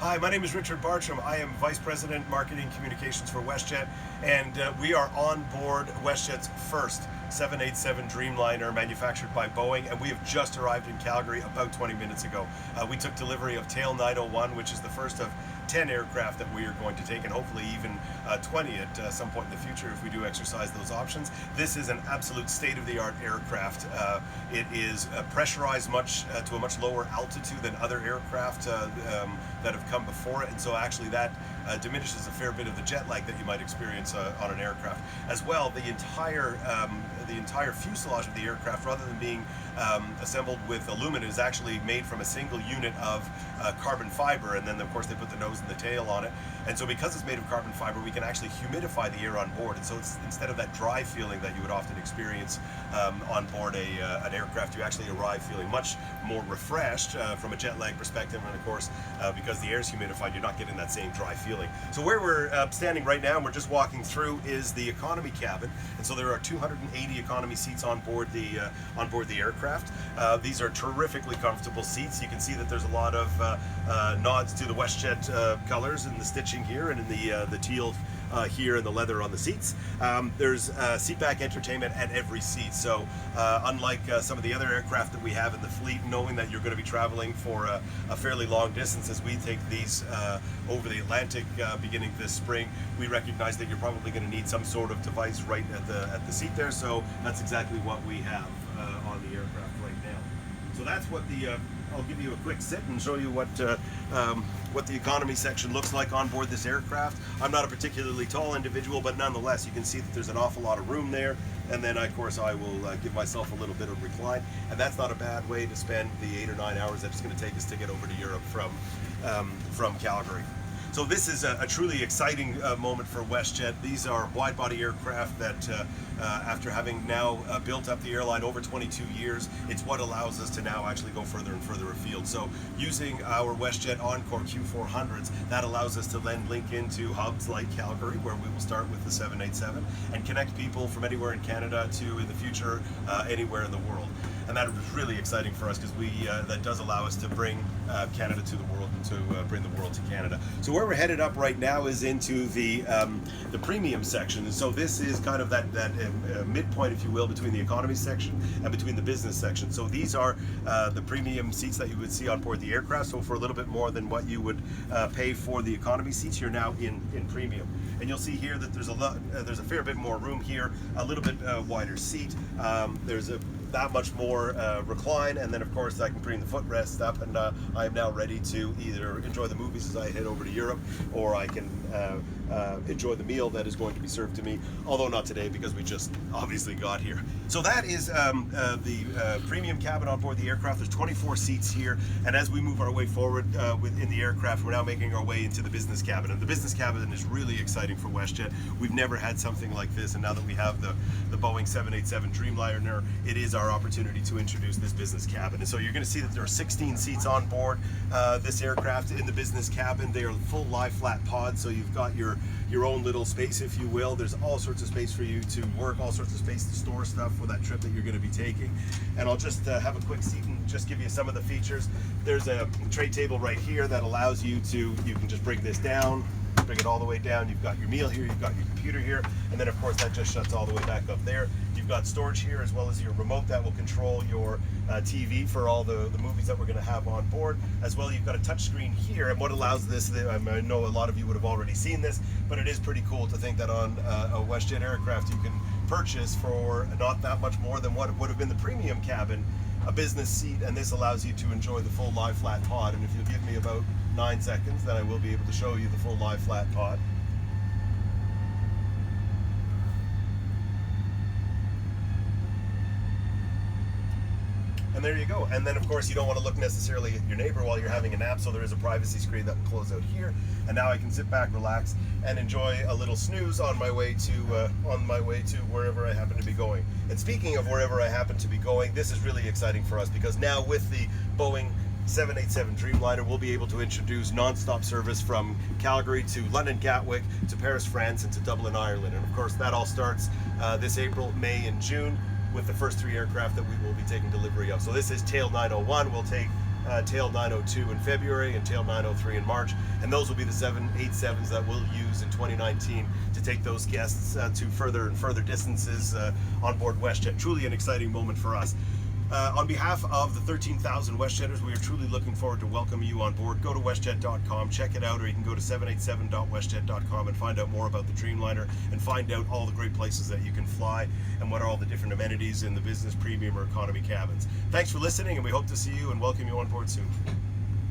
Hi, my name is Richard Bartram. I am Vice President Marketing Communications for WestJet, and we are on board WestJet's first 787 Dreamliner manufactured by Boeing, and we have just arrived in Calgary about 20 minutes ago. We took delivery of Tail 901, which is the first of 10 aircraft that we are going to take, and hopefully even 20 at some point in the future if we do exercise those options. This is an absolute state-of-the-art aircraft. It is pressurized to a much lower altitude than other aircraft that have come before it, and so actually that diminishes a fair bit of the jet lag that you might experience on an aircraft. As well, the entire fuselage of the aircraft, rather than being assembled with aluminum, is actually made from a single unit of carbon fiber, and then of course they put the nose and the tail on it. And so because it's made of carbon fiber, we can actually humidify the air on board, and so it's, instead of that dry feeling that you would often experience on board an aircraft, you actually arrive feeling much more refreshed from a jet lag perspective, and of course because the air is humidified, you're not getting that same dry feeling. So where we're standing right now, and we're just walking through, is the economy cabin, and so there are 280 economy seats on board the aircraft. These are terrifically comfortable seats. You can see that there's a lot of nods to the WestJet colors in the stitching here, and in the teal here, and the leather on the seats. There's seat back entertainment at every seat, so unlike some of the other aircraft that we have in the fleet, knowing that you're going to be traveling for a fairly long distance as we take these over the Atlantic beginning this spring, we recognize that you're probably going to need some sort of device right at the seat there, so that's exactly what we have on the aircraft right now. So that's what I'll give you a quick sit and show you what the economy section looks like on board this aircraft. I'm not a particularly tall individual, but nonetheless you can see that there's an awful lot of room there, and then of course I will give myself a little bit of recline, and that's not a bad way to spend the 8 or 9 hours that it's going to take us to get over to Europe from Calgary. So this is a truly exciting moment for WestJet. These are wide-body aircraft that, after having now built up the airline over 22 years, it's what allows us to now actually go further and further afield. So using our WestJet Encore Q400s, that allows us to then link into hubs like Calgary, where we will start with the 787, and connect people from anywhere in Canada to, in the future, anywhere in the world. And that is really exciting for us, because that does allow us to bring Canada to the world, and to bring the world to Canada. So where we're headed up right now is into the premium section. And so this is kind of that midpoint, if you will, between the economy section and between the business section. So these are the premium seats that you would see on board the aircraft. So for a little bit more than what you would pay for the economy seats, you're now in premium. And you'll see here that there's a fair bit more room here, a little bit wider seat. There's that much more recline, and then of course I can bring the footrest up, and I am now ready to either enjoy the movies as I head over to Europe, or I can enjoy the meal that is going to be served to me, although not today because we just obviously got here. So that is the premium cabin on board the aircraft. There's 24 seats here, and as we move our way forward within the aircraft, we're now making our way into the business cabin, and the business cabin is really exciting for WestJet. We've never had something like this, and now that we have the Boeing 787 Dreamliner, it is our opportunity to introduce this business cabin. And so you're going to see that there are 16 seats on board this aircraft in the business cabin. They are full lie-flat pods, so you've got your own little space, if you will. There's all sorts of space for you to work, all sorts of space to store stuff for that trip that you're going to be taking. And I'll just have a quick seat and just give you some of the features. There's a tray table right here that allows you can just bring this down, bring it all the way down. You've got your meal here, you've got your computer here, and then of course that just shuts all the way back up there. You've got storage here, as well as your remote that will control your TV for all the movies that we're going to have on board. As well, you've got a touch screen here, and what allows this, I know a lot of you would have already seen this, but it is pretty cool to think that on a WestJet aircraft you can purchase for not that much more than what would have been the premium cabin, a business seat, and this allows you to enjoy the full lie-flat pod. And if you'll give me about 9 seconds, then I will be able to show you the full lie-flat pod. And there you go. And then of course you don't want to look necessarily at your neighbor while you're having a nap, so there is a privacy screen that will close out here. And now I can sit back, relax, and enjoy a little snooze on my way to wherever I happen to be going. And speaking of wherever I happen to be going, this is really exciting for us, because now with the Boeing 787 Dreamliner, we'll be able to introduce non-stop service from Calgary to London Gatwick to Paris, France, and to Dublin, Ireland. And of course that all starts this April, May, and June, with the first 3 aircraft that we will be taking delivery of. So this is Tail 901. We'll take tail 902 in February and tail 903 in March, and those will be the 787s that we'll use in 2019 to take those guests to further and further distances on board WestJet. Truly an exciting moment for us. On behalf of the 13,000 WestJetters, we are truly looking forward to welcoming you on board. Go to WestJet.com, check it out, or you can go to 787.westjet.com and find out more about the Dreamliner and find out all the great places that you can fly and what are all the different amenities in the business, premium, or economy cabins. Thanks for listening, and we hope to see you and welcome you on board soon.